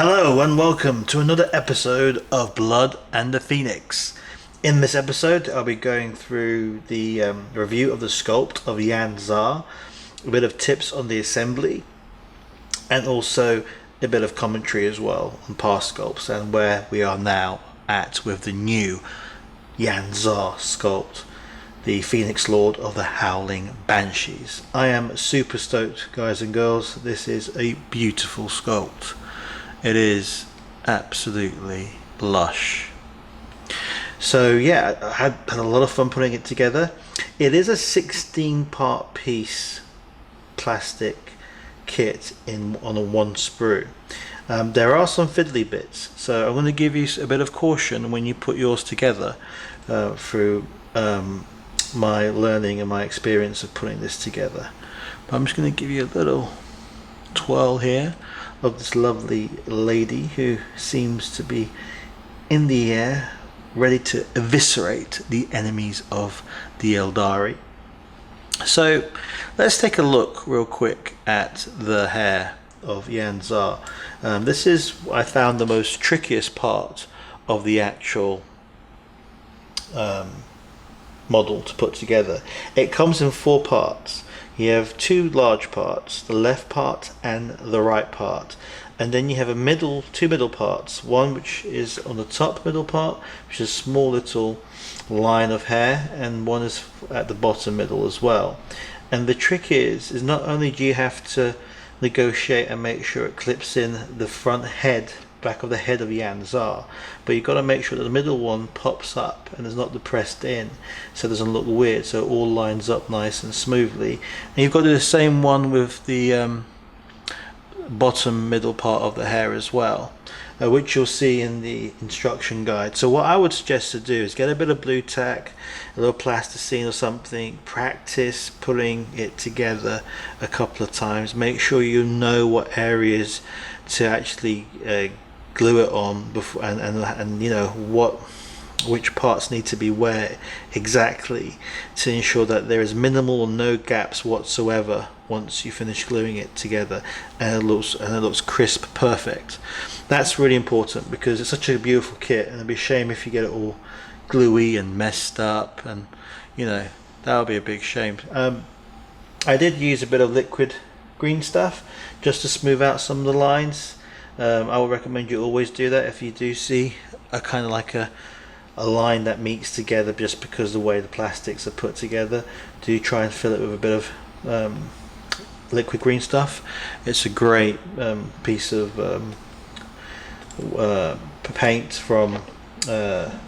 Hello and welcome to another episode of Blood and the Phoenix. In this episode I'll be going through the review of the sculpt of Jain Zar, a bit of tips on the assembly, and also a bit of commentary as well on past sculpts and where we are now at with the new Jain Zar sculpt, the Phoenix Lord of the Howling Banshees. I am super stoked, guys and girls. This is a beautiful sculpt. It is absolutely lush. So yeah, I had a lot of fun putting it together. It is a 16-part piece plastic kit on a one sprue. There are some fiddly bits, so I'm going to give you a bit of caution when you put yours together through my learning and my experience of putting this together. But I'm just going to give you a little twirl here of this lovely lady who seems to be in the air, ready to eviscerate the enemies of the Eldari. So let's take a look real quick at the hair of Jain Zar. This is, I found, the most trickiest part of the actual model to put together. It comes in 4 parts. You have 2 large parts, the left part and the right part, and then you have two middle parts, one which is on the top middle part, which is a small little line of hair, and one is at the bottom middle as well. And the trick is not only do you have to negotiate and make sure it clips in the front head, back of the head of Jain Zar, but you've got to make sure that the middle one pops up and is not depressed in, so it doesn't look weird, so it all lines up nice and smoothly. And you've got to do the same one with the bottom middle part of the hair as well, which you'll see in the instruction guide. So what I would suggest to do is get a bit of blue tack, a little plasticine or something, practice putting it together a couple of times, make sure you know what areas to actually glue it on before, and you know which parts need to be where exactly, to ensure that there is minimal or no gaps whatsoever once you finish gluing it together, and it looks crisp, perfect. That's really important because it's such a beautiful kit, and it'd be a shame if you get it all gluey and messed up, and you know, that would be a big shame. I did use a bit of liquid green stuff just to smooth out some of the lines. I would recommend you always do that if you do see a kind of like a line that meets together, just because the way the plastics are put together. Do try and fill it with a bit of liquid green stuff. It's a great piece of paint from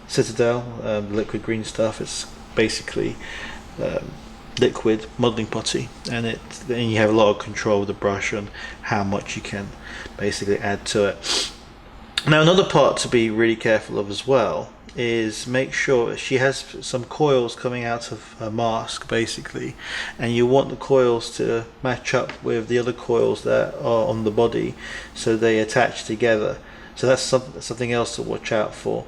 Citadel, liquid green stuff. It's basically liquid modeling putty, and then you have a lot of control with the brush on how much you can basically add to it. Now, another part to be really careful of as well is make sure she has some coils coming out of her mask basically, and you want the coils to match up with the other coils that are on the body so they attach together. So that's something else to watch out for.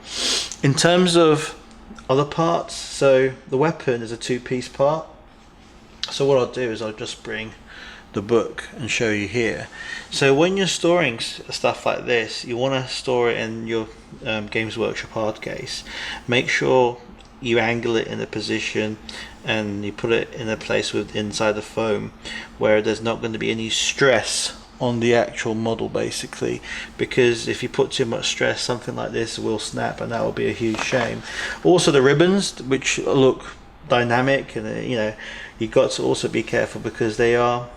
In terms of other parts, so the weapon is a 2-piece part. So what I'll do is I'll just bring the book and show you here. So when you're storing stuff like this, you want to store it in your Games Workshop hard case. Make sure you angle it in a position and you put it in a place inside the foam where there's not going to be any stress on the actual model basically, because if you put too much stress, something like this will snap, and that will be a huge shame. Also the ribbons, which look dynamic, and you know, you've got to also be careful because they are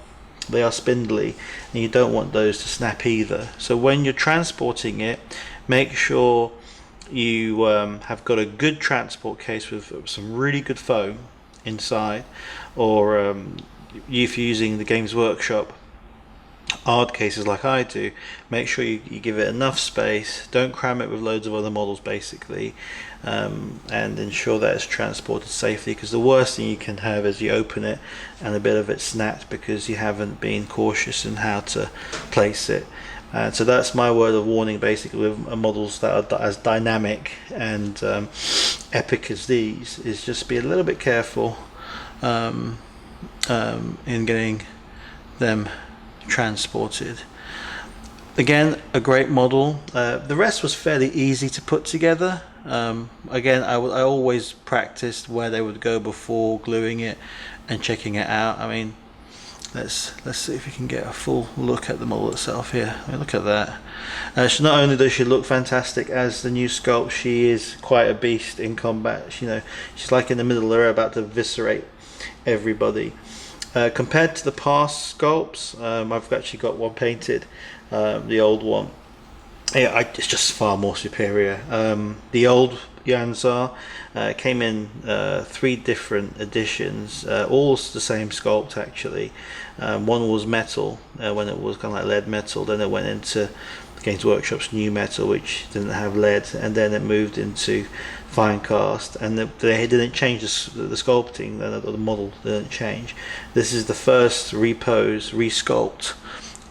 spindly, and you don't want those to snap either. So when you're transporting it, make sure you have got a good transport case with some really good foam inside, or if you're using the Games Workshop hard cases like I do, make sure you give it enough space, don't cram it with loads of other models basically, and ensure that it's transported safely, because the worst thing you can have is you open it and a bit of it snapped because you haven't been cautious in how to place it. So that's my word of warning basically with models that are as dynamic and epic as these, is just be a little bit careful in getting them transported. Again, a great model. The rest was fairly easy to put together. Again, I always practiced where they would go before gluing it and checking it out. I mean, let's see if we can get a full look at the model itself here. I mean, look at that. She, not only does she look fantastic as the new sculpt, she is quite a beast in combat. You know, she's like in the middle there, about to eviscerate everybody. Compared to the past sculpts, I've actually got one painted, the old one. Yeah, it's just far more superior. The old Jain Zar came in 3 different editions, all the same sculpt actually. One was metal, when it was kind of like lead metal, then it went into Games Workshop's new metal, which didn't have lead, and then it moved into fine cast, and they didn't change the sculpting, the model didn't change. This is the first resculpt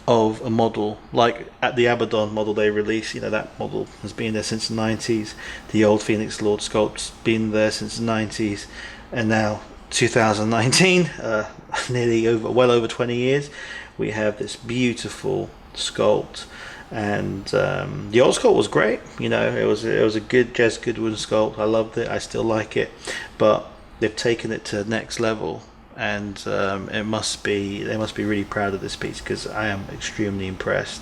of a model, like at the Abaddon model they released. You know, that model has been there since the 90s. The old Phoenix Lord sculpt's been there since the 90s, and now 2019, nearly well over 20 years, we have this beautiful sculpt. And the old sculpt was great. You know, it was a good Jez Goodwin sculpt. I loved it. I still like it, but they've taken it to the next level, and they must be really proud of this piece, because I am extremely impressed.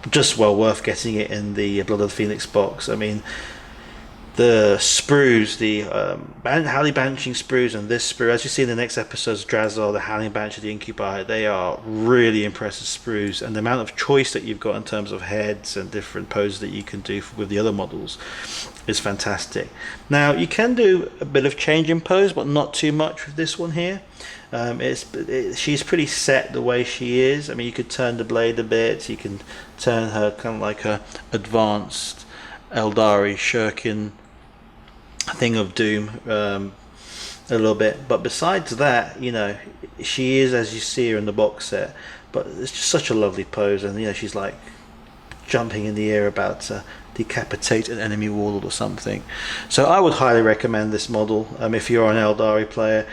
Just well worth getting it in the Blood of the Phoenix box. I mean, the sprues, the Howling Banishing sprues, and this sprue, as you see in the next episodes, Drazar, the Howling Banshee, the Incubi, they are really impressive sprues, and the amount of choice that you've got in terms of heads and different poses that you can do with the other models is fantastic. Now, you can do a bit of change in pose, but not too much with this one here. She's pretty set the way she is. I mean, you could turn the blade a bit, you can turn her kind of like a advanced Eldari Shuriken thing of doom a little bit, but besides that, you know, she is as you see her in the box set, but it's just such a lovely pose, and you know, she's like jumping in the air about to decapitate an enemy warlord or something. So I would highly recommend this model. If you're an Eldari player,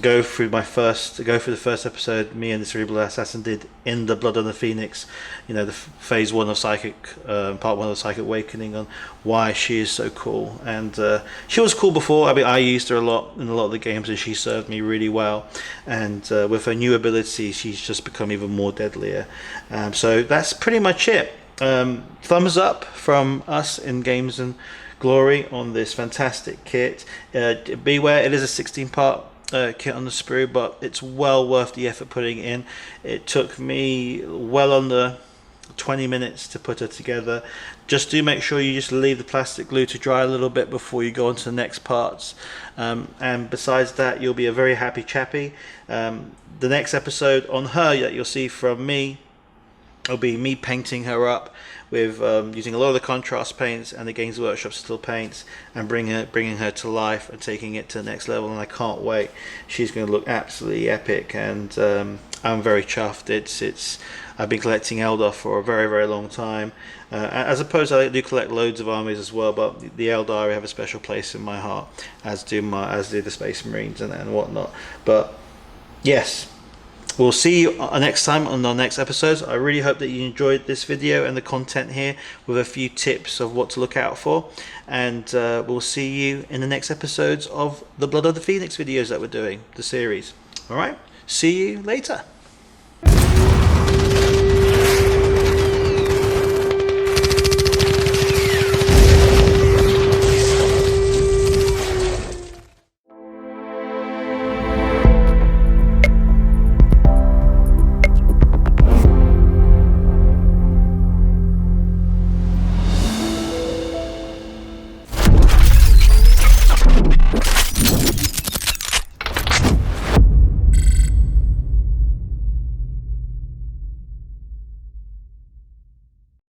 go through the first episode me and the Cerebral Assassin did in the Blood of the Phoenix, you know, the phase 1 of Psychic, part 1 of Psychic Awakening, on why she is so cool. And she was cool before. I mean, I used her a lot in a lot of the games, and she served me really well, and with her new abilities she's just become even more deadlier. So that's pretty much it. Thumbs up from us in Games and Glory on this fantastic kit. Beware, it is a 16-part kit on the sprue, but it's well worth the effort putting it in. It took me well under 20 minutes to put her together. Just do make sure you just leave the plastic glue to dry a little bit before you go on to the next parts, and besides that, you'll be a very happy chappy. The next episode on her that you'll see from me, it'll be me painting her up with using a lot of the contrast paints and the Games Workshop still paints, and bringing her to life and taking it to the next level. And I can't wait. She's going to look absolutely epic, and I'm very chuffed. I've been collecting Eldar for a very, very long time. As opposed, I do collect loads of armies as well, but the Eldar have a special place in my heart, as do the Space Marines and whatnot. But yes. We'll see you next time on our next episodes. I really hope that you enjoyed this video and the content here, with a few tips of what to look out for. And we'll see you in the next episodes of the Blood of the Phoenix videos that we're doing, the series. Alright, see you later.